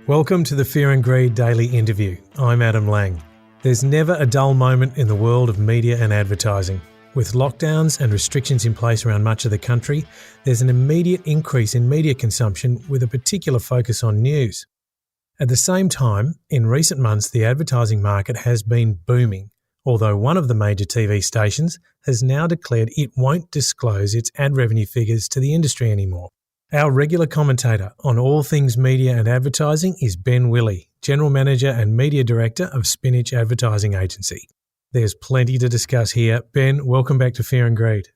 Welcome to the Fear and Greed Daily Interview. I'm Adam Lang. There's never a dull moment in the world of media and advertising. With lockdowns and restrictions in place around much of the country, there's an immediate increase in media consumption with a particular focus on news. At the same time, in recent months, the advertising market has been booming, although one of the major TV stations has now declared it won't disclose its ad revenue figures to the industry anymore. Our regular commentator on all things media and advertising is Ben Willee, General Manager and Media Director of Spinach Advertising Agency. There's plenty to discuss here. Ben, welcome back to Fear and Greed.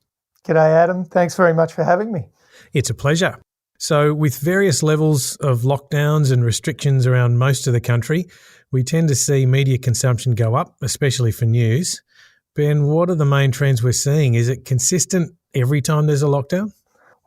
G'day, Adam. Thanks very much for having me. It's a pleasure. So with various levels of lockdowns and restrictions around most of the country, we tend to see media consumption go up, especially for news. Ben, what are the main trends we're seeing? Is it consistent every time there's a lockdown?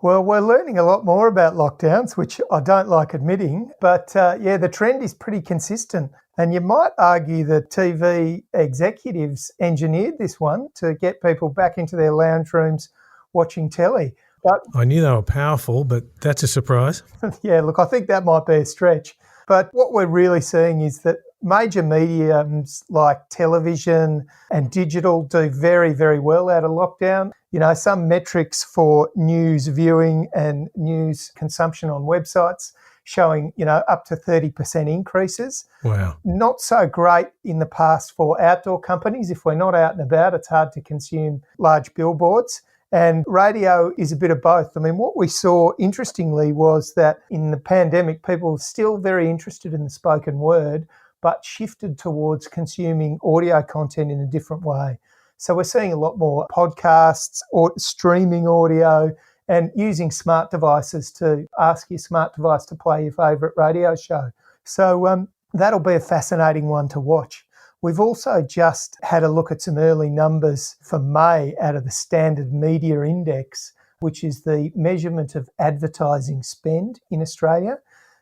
Well, we're learning a lot more about lockdowns, which I don't like admitting, but the trend is pretty consistent. And you might argue that TV executives engineered this one to get people back into their lounge rooms watching telly. But I knew they were powerful, but that's a surprise. yeah, look, I think that might be a stretch. But what we're really seeing is that major mediums like television and digital do very, very well out of lockdown. You know, some metrics for news viewing and news consumption on websites showing, up to 30% increases. Wow. Not so great in the past for outdoor companies. If we're not out and about, it's hard to consume large billboards. And radio is a bit of both. I mean, what we saw, interestingly, was that in the pandemic, people were still very interested in the spoken word, but shifted towards consuming audio content in a different way. So we're seeing a lot more podcasts or streaming audio and using smart devices to ask your smart device to play your favourite radio show. So that'll be a fascinating one to watch. We've also just had a look at some early numbers for May out of the Standard Media Index, which is the measurement of advertising spend in Australia.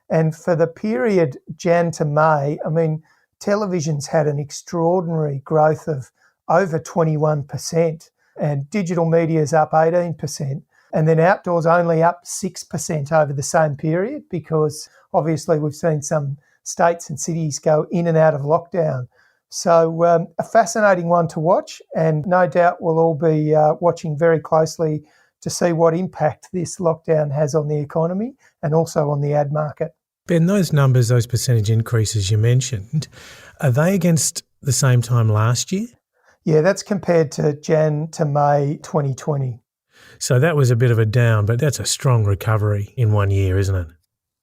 And for the period Jan to May, television's had an extraordinary growth of over 21%, and digital media's up 18%. And then outdoors only up 6% over the same period, because obviously we've seen some states and cities go in and out of lockdown. So a fascinating one to watch, and no doubt we'll all be watching very closely to see what impact this lockdown has on the economy and also on the ad market. Ben, those numbers, those percentage increases you mentioned, are they against the same time last year? Yeah, that's compared to Jan to May 2020. So that was a bit of a down, but that's a strong recovery in 1 year, isn't it?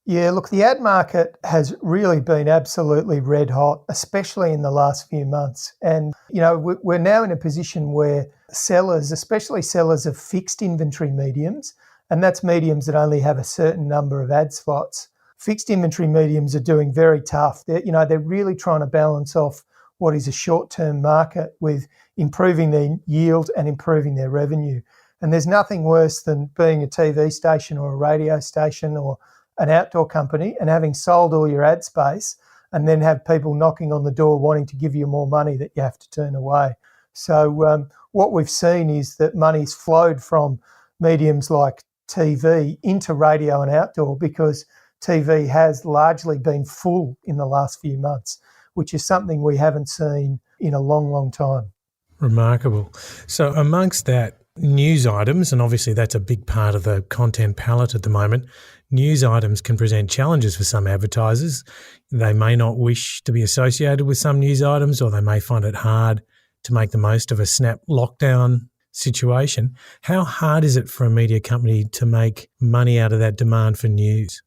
Yeah, look, the ad market has really been absolutely red hot, especially in the last few months. And, we're now in a position where sellers, especially sellers of fixed inventory mediums, and that's mediums that only have a certain number of ad slots, fixed inventory mediums are doing very tough. They're really trying to balance off what is a short-term market with improving their yield and improving their revenue. And there's nothing worse than being a TV station or a radio station or an outdoor company and having sold all your ad space and then have people knocking on the door wanting to give you more money that you have to turn away. So what we've seen is that money's flowed from mediums like TV into radio and outdoor because TV has largely been full in the last few months, which is something we haven't seen in a long, long time. Remarkable. So amongst that, news items, and obviously that's a big part of the content palette at the moment, news items can present challenges for some advertisers. They may not wish to be associated with some news items, or they may find it hard to make the most of a snap lockdown situation. How hard is it for a media company to make money out of that demand for news?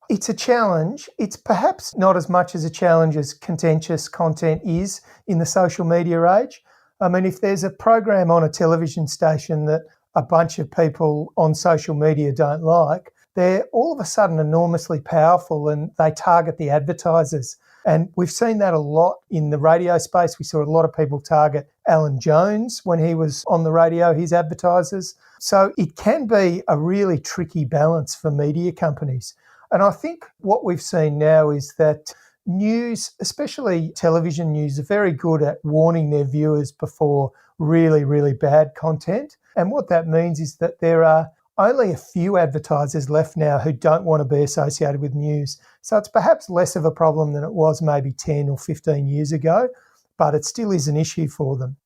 It's a challenge. It's perhaps not as much as a challenge as contentious content is in the social media age. If there's a program on a television station that a bunch of people on social media don't like, they're all of a sudden enormously powerful and they target the advertisers. And we've seen that a lot in the radio space. We saw a lot of people target Alan Jones when he was on the radio, his advertisers. So it can be a really tricky balance for media companies. And I think what we've seen now is that news, especially television news, are very good at warning their viewers before really, really bad content. And what that means is that there are only a few advertisers left now who don't want to be associated with news. So it's perhaps less of a problem than it was maybe 10 or 15 years ago, but it still is an issue for them.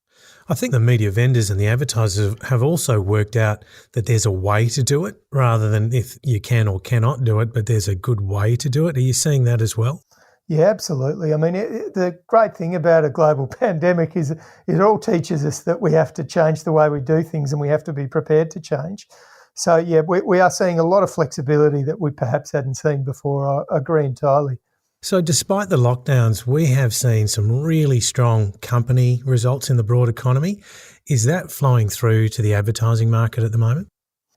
I think the media vendors and the advertisers have also worked out that there's a way to do it rather than if you can or cannot do it, but there's a good way to do it. Are you seeing that as well? Yeah, absolutely. I mean, the great thing about a global pandemic is it all teaches us that we have to change the way we do things and we have to be prepared to change. So, yeah, we are seeing a lot of flexibility that we perhaps hadn't seen before. I agree entirely. So despite the lockdowns, we have seen some really strong company results in the broad economy. Is that flowing through to the advertising market at the moment?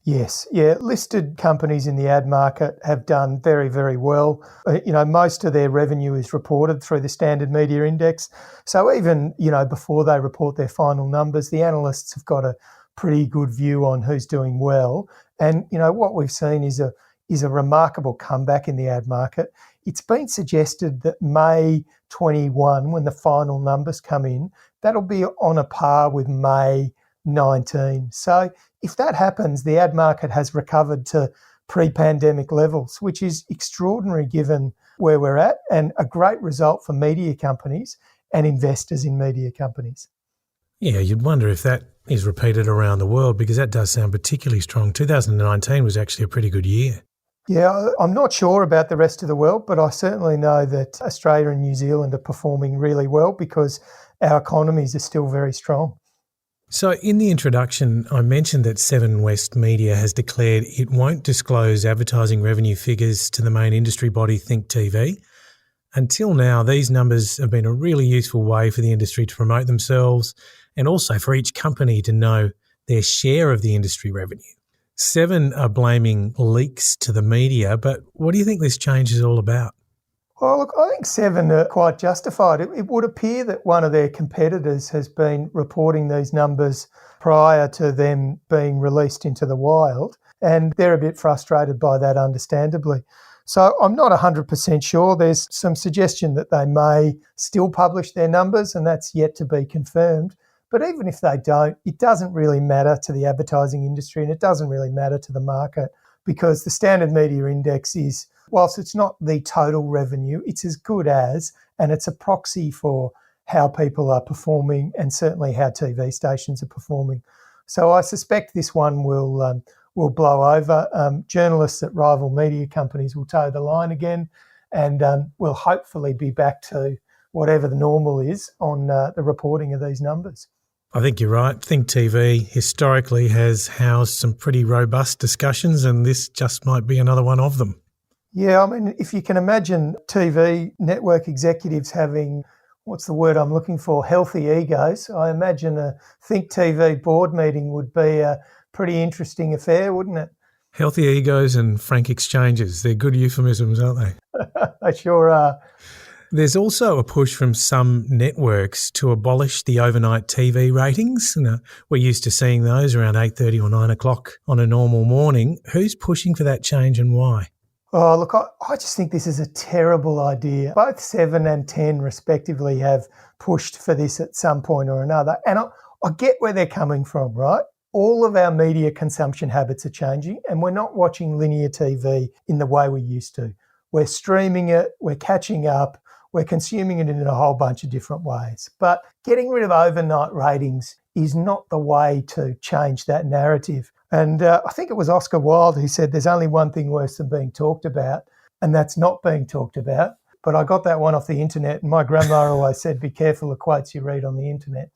Yes. Yeah. Listed companies in the ad market have done very, very well. Most of their revenue is reported through the Standard Media Index. So even, before they report their final numbers, the analysts have got a pretty good view on who's doing well. And, what we've seen is a remarkable comeback in the ad market. It's been suggested that May 21, when the final numbers come in, that'll be on a par with May 19. So if that happens, the ad market has recovered to pre-pandemic levels, which is extraordinary given where we're at and a great result for media companies and investors in media companies. Yeah, you'd wonder if that is repeated around the world because that does sound particularly strong. 2019 was actually a pretty good year. Yeah, I'm not sure about the rest of the world, but I certainly know that Australia and New Zealand are performing really well because our economies are still very strong. So in the introduction, I mentioned that Seven West Media has declared it won't disclose advertising revenue figures to the main industry body Think TV. Until now, these numbers have been a really useful way for the industry to promote themselves and also for each company to know their share of the industry revenue. Seven are blaming leaks to the media, but what do you think this change is all about? Well, look, I think Seven are quite justified. It would appear that one of their competitors has been reporting these numbers prior to them being released into the wild, and they're a bit frustrated by that, understandably. So I'm not 100% sure. There's some suggestion that they may still publish their numbers, and that's yet to be confirmed. But even if they don't, it doesn't really matter to the advertising industry and it doesn't really matter to the market because the Standard Media Index is, whilst it's not the total revenue, it's as good as, and it's a proxy for how people are performing and certainly how TV stations are performing. So I suspect this one will blow over. Journalists at rival media companies will toe the line again and we'll hopefully be back to whatever the normal is on the reporting of these numbers. I think you're right. Think TV historically has housed some pretty robust discussions and this just might be another one of them. Yeah, I mean, if you can imagine TV network executives having, what's the word I'm looking for, healthy egos, I imagine a Think TV board meeting would be a pretty interesting affair, wouldn't it? Healthy egos and frank exchanges. They're good euphemisms, aren't they? They sure are. There's also a push from some networks to abolish the overnight TV ratings. We're used to seeing those around 8:30 or 9 o'clock on a normal morning. Who's pushing for that change and why? Oh, look, I just think this is a terrible idea. Both 7 and 10 respectively have pushed for this at some point or another. And I get where they're coming from, right? All of our media consumption habits are changing and we're not watching linear TV in the way we used to. We're streaming it, we're catching up, we're consuming it in a whole bunch of different ways. But getting rid of overnight ratings is not the way to change that narrative. And I think it was Oscar Wilde who said there's only one thing worse than being talked about, and that's not being talked about. But I got that one off the internet, and my grandma always said, be careful of quotes you read on the internet.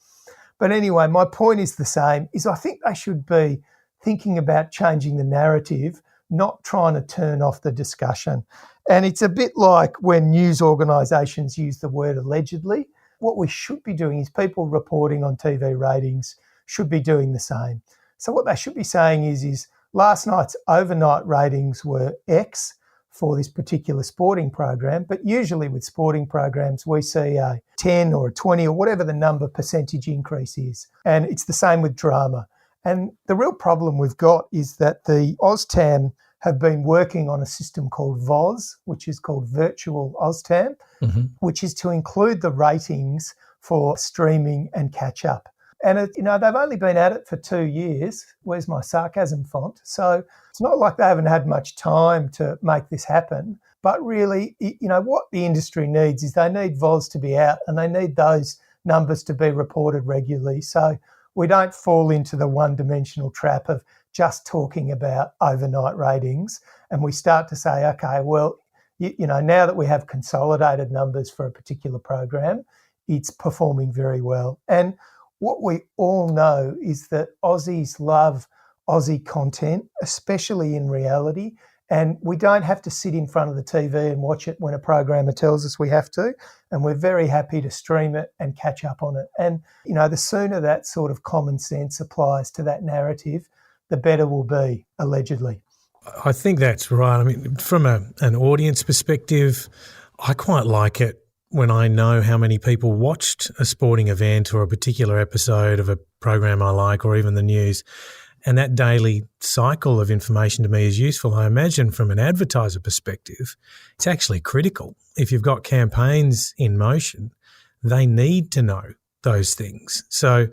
But anyway, my point is the same, is I think they should be thinking about changing the narrative, not trying to turn off the discussion. And it's a bit like when news organisations use the word allegedly. What we should be doing is people reporting on TV ratings should be doing the same. So what they should be saying is last night's overnight ratings were X for this particular sporting program, but usually with sporting programs we see a 10 or a 20 or whatever the number percentage increase is. And it's the same with drama. And the real problem we've got is that the OzTAM have been working on a system called VOZ, which is called Virtual OzTAM, which is to include the ratings for streaming and catch-up. And, they've only been at it for 2 years. Where's my sarcasm font? So it's not like they haven't had much time to make this happen. But really, what the industry needs is they need VOZ to be out and they need those numbers to be reported regularly. So we don't fall into the one-dimensional trap of just talking about overnight ratings and we start to say, okay, well, now that we have consolidated numbers for a particular program, it's performing very well. And what we all know is that Aussies love Aussie content, especially in reality, and we don't have to sit in front of the TV and watch it when a programmer tells us we have to, and we're very happy to stream it and catch up on it. And, the sooner that sort of common sense applies to that narrative, the better we'll be, allegedly. I think that's right. I mean, from an audience perspective, I quite like it when I know how many people watched a sporting event or a particular episode of a program I like, or even the news. And that daily cycle of information to me is useful. I imagine from an advertiser perspective, it's actually critical. If you've got campaigns in motion, they need to know those things. So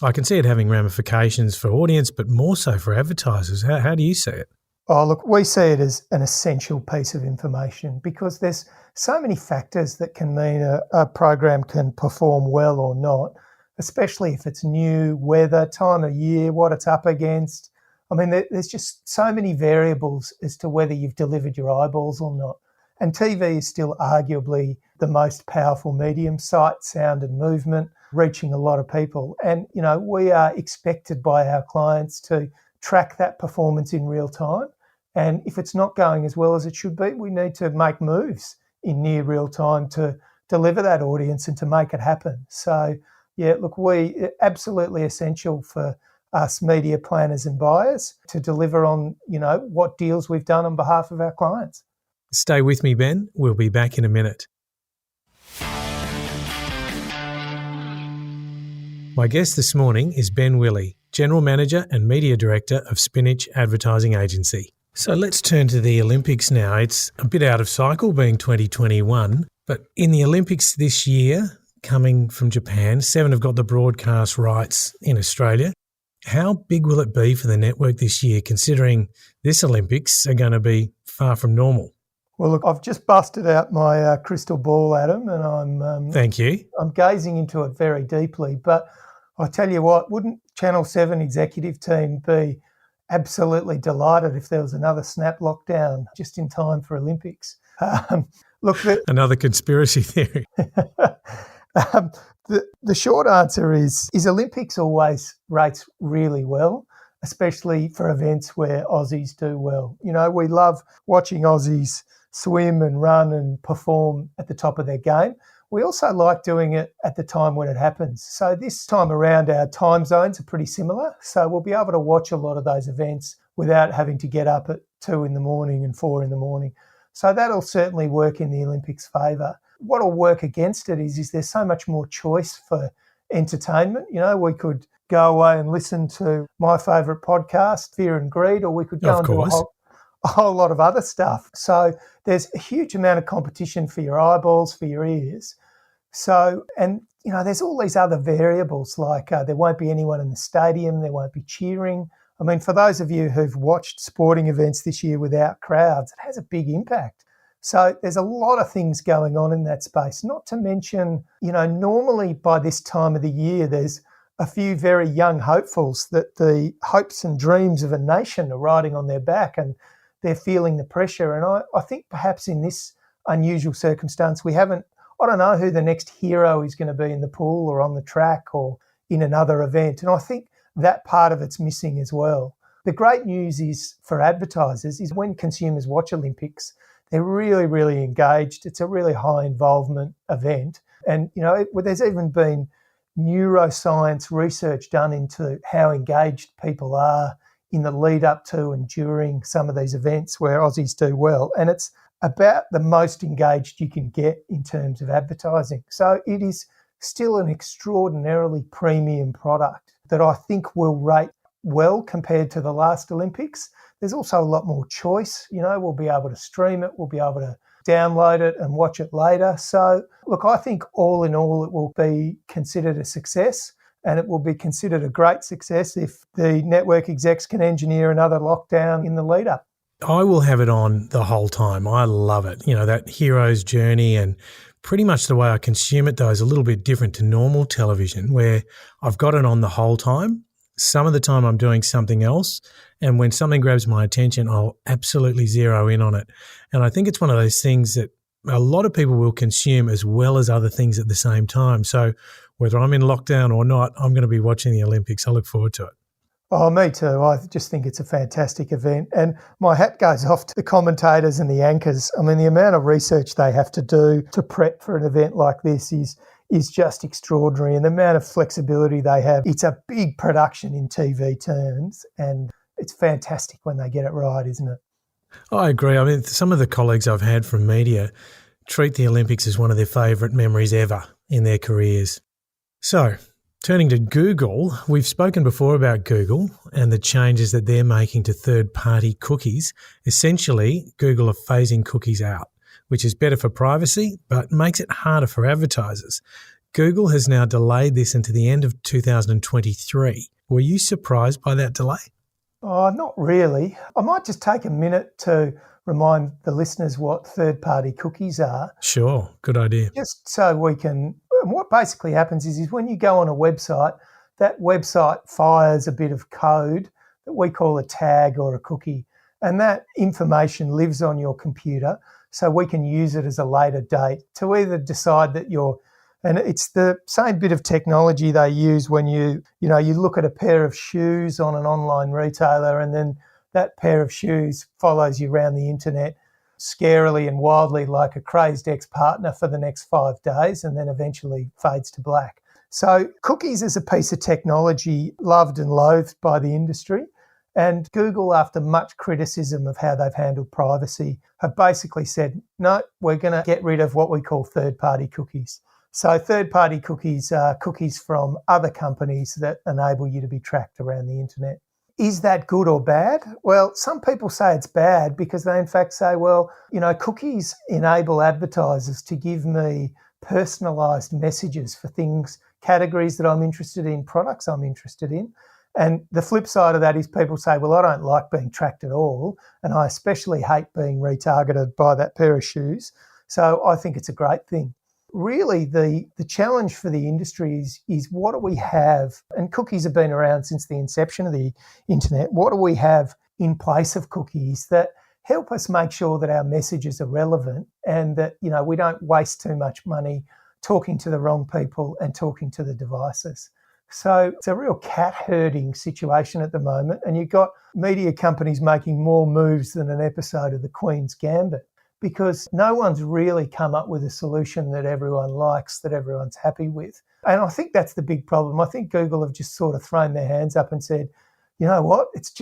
I can see it having ramifications for audience, but more so for advertisers. How do you see it? Oh, look, we see it as an essential piece of information because there's so many factors that can mean a program can perform well or not, especially if it's new, weather, time of year, what it's up against. I mean, there's just so many variables as to whether you've delivered your eyeballs or not. And TV is still arguably the most powerful medium, sight, sound and movement, reaching a lot of people. And, we are expected by our clients to track that performance in real time. And if it's not going as well as it should be, we need to make moves in near real time to deliver that audience and to make it happen. So, yeah, look, absolutely essential for us media planners and buyers to deliver on, what deals we've done on behalf of our clients. Stay with me, Ben. We'll be back in a minute. My guest this morning is Ben Willee, General Manager and Media Director of Spinach Advertising Agency. So let's turn to the Olympics now. It's a bit out of cycle being 2021, but in the Olympics this year, coming from Japan, Seven have got the broadcast rights in Australia. How big will it be for the network this year, considering this Olympics are going to be far from normal? Well, look, I've just busted out my crystal ball, Adam, and I'm Thank you. I'm gazing into it very deeply. But I tell you what, wouldn't Channel 7 executive team be absolutely delighted if there was another snap lockdown just in time for Olympics? Another conspiracy theory. The short answer is Olympics always rates really well, especially for events where Aussies do well. We love watching Aussies swim and run and perform at the top of their game. We also like doing it at the time when it happens. So this time around, our time zones are pretty similar. So we'll be able to watch a lot of those events without having to get up at 2 in the morning and 4 in the morning. So that'll certainly work in the Olympics' favour. What'll work against it is there's so much more choice for entertainment. We could go away and listen to my favourite podcast, Fear and Greed, or we could go and do a whole lot of other stuff. So there's a huge amount of competition for your eyeballs, for your ears. So, and, there's all these other variables like there won't be anyone in the stadium, there won't be cheering. I mean, for those of you who've watched sporting events this year without crowds, it has a big impact. So there's a lot of things going on in that space, not to mention, normally by this time of the year, there's a few very young hopefuls that the hopes and dreams of a nation are riding on their back and they're feeling the pressure. And I think perhaps in this unusual circumstance, I don't know who the next hero is going to be in the pool or on the track or in another event. And I think that part of it's missing as well. The great news is for advertisers is when consumers watch Olympics, they're really, really engaged. It's a really high involvement event. And, there's even been neuroscience research done into how engaged people are in the lead up to and during some of these events where Aussies do well. And it's about the most engaged you can get in terms of advertising. So it is still an extraordinarily premium product that I think will rate well compared to the last Olympics. There's also a lot more choice. We'll be able to stream it, we'll be able to download it and watch it later. So, look, I think all in all, it will be considered a success. and it will be considered a great success if the network execs can engineer another lockdown in the lead up. I will have it on the whole time. I love it. That hero's journey, and pretty much the way I consume it, though, is a little bit different to normal television, where I've got it on the whole time. Some of the time I'm doing something else, and when something grabs my attention, I'll absolutely zero in on it. And I think it's one of those things that a lot of people will consume as well as other things at the same time. So whether I'm in lockdown or not, I'm going to be watching the Olympics. I look forward to it. Oh, me too. I just think it's a fantastic event. And my hat goes off to the commentators and the anchors. I mean, the amount of research they have to do to prep for an event like this is just extraordinary. And the amount of flexibility they have, it's a big production in TV terms. And it's fantastic when they get it right, isn't it? I agree. I mean, some of the colleagues I've had from media treat the Olympics as one of their favourite memories ever in their careers. So, turning to Google, we've spoken before about Google and the changes that they're making to third-party cookies. Essentially, Google are phasing cookies out, which is better for privacy, but makes it harder for advertisers. Google has now delayed this into the end of 2023. Were you surprised by that delay? Oh, not really. I might just take a minute to remind the listeners what third-party cookies are. Sure, good idea. Just so we can... What basically happens is when you go on a website, that website fires a bit of code that we call a tag or a cookie, and that information lives on your computer so we can use it as a later date to either decide that you're... And it's the same bit of technology they use when you look at a pair of shoes on an online retailer, and then that pair of shoes follows you around the internet scarily and wildly like a crazed ex-partner for the next 5 days, and then eventually fades to black. So cookies is a piece of technology loved and loathed by the industry. And Google, after much criticism of how they've handled privacy, have basically said, no, we're going to get rid of what we call third-party cookies. So third-party cookies are cookies from other companies that enable you to be tracked around the internet. Is that good or bad? Well, some people say it's bad because they in fact say, well, cookies enable advertisers to give me personalised messages for things, categories that I'm interested in, products I'm interested in. And the flip side of that is people say, well, I don't like being tracked at all, and I especially hate being retargeted by that pair of shoes. So I think it's a great thing. Really, the challenge for the industry is what do we have, and cookies have been around since the inception of the internet, what do we have in place of cookies that help us make sure that our messages are relevant and that, we don't waste too much money talking to the wrong people and talking to the devices. So it's a real cat herding situation at the moment, and you've got media companies making more moves than an episode of The Queen's Gambit, because no one's really come up with a solution that everyone likes, that everyone's happy with. And I think that's the big problem. I think Google have just sort of thrown their hands up and said, you know what, it's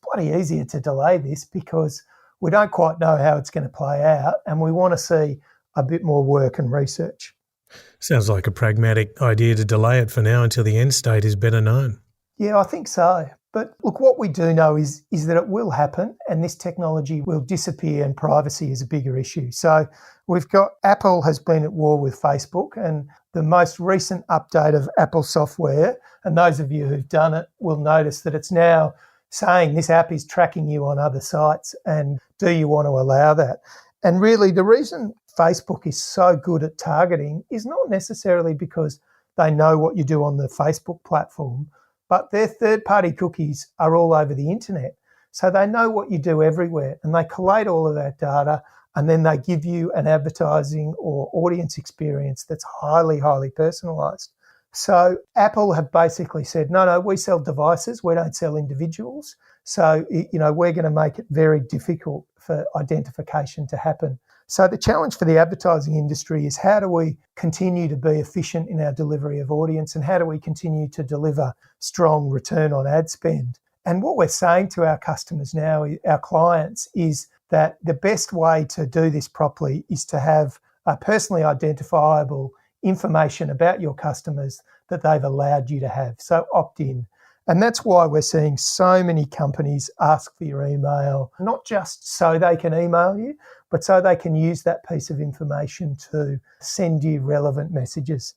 bloody easier to delay this because we don't quite know how it's going to play out, and we want to see a bit more work and research. Sounds like a pragmatic idea to delay it for now until the end state is better known. Yeah, I think so. But look, what we do know is that it will happen, and this technology will disappear, and privacy is a bigger issue. So we've got Apple has been at war with Facebook, and the most recent update of Apple software, and those of you who've done it will notice that it's now saying this app is tracking you on other sites, and do you want to allow that? And really the reason Facebook is so good at targeting is not necessarily because they know what you do on the Facebook platform, but their third-party cookies are all over the internet. So they know what you do everywhere, and they collate all of that data, and then they give you an advertising or audience experience that's highly, highly personalised. So Apple have basically said, no, we sell devices, we don't sell individuals. So, we're going to make it very difficult for identification to happen. So the challenge for the advertising industry is how do we continue to be efficient in our delivery of audience, and how do we continue to deliver strong return on ad spend? And what we're saying to our customers now, our clients, is that the best way to do this properly is to have a personally identifiable information about your customers that they've allowed you to have. So opt in. And that's why we're seeing so many companies ask for your email, not just so they can email you, but so they can use that piece of information to send you relevant messages.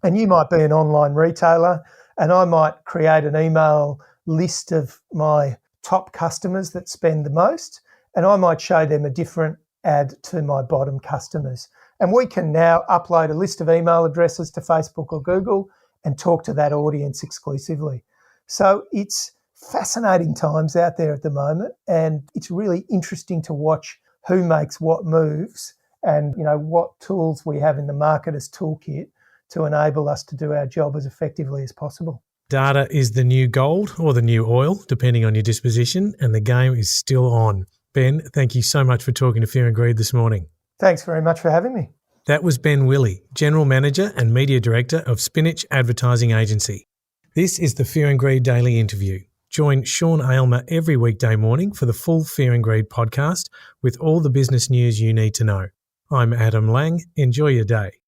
And you might be an online retailer and I might create an email list of my top customers that spend the most, and I might show them a different ad to my bottom customers. And we can now upload a list of email addresses to Facebook or Google and talk to that audience exclusively. So it's fascinating times out there at the moment, and it's really interesting to watch who makes what moves and, what tools we have in the marketer's toolkit to enable us to do our job as effectively as possible. Data is the new gold or the new oil, depending on your disposition, and the game is still on. Ben, thank you so much for talking to Fear and Greed this morning. Thanks very much for having me. That was Ben Willee, General Manager and Media Director of Spinach Advertising Agency. This is the Fear and Greed Daily Interview. Join Sean Aylmer every weekday morning for the full Fear and Greed podcast with all the business news you need to know. I'm Adam Lang. Enjoy your day.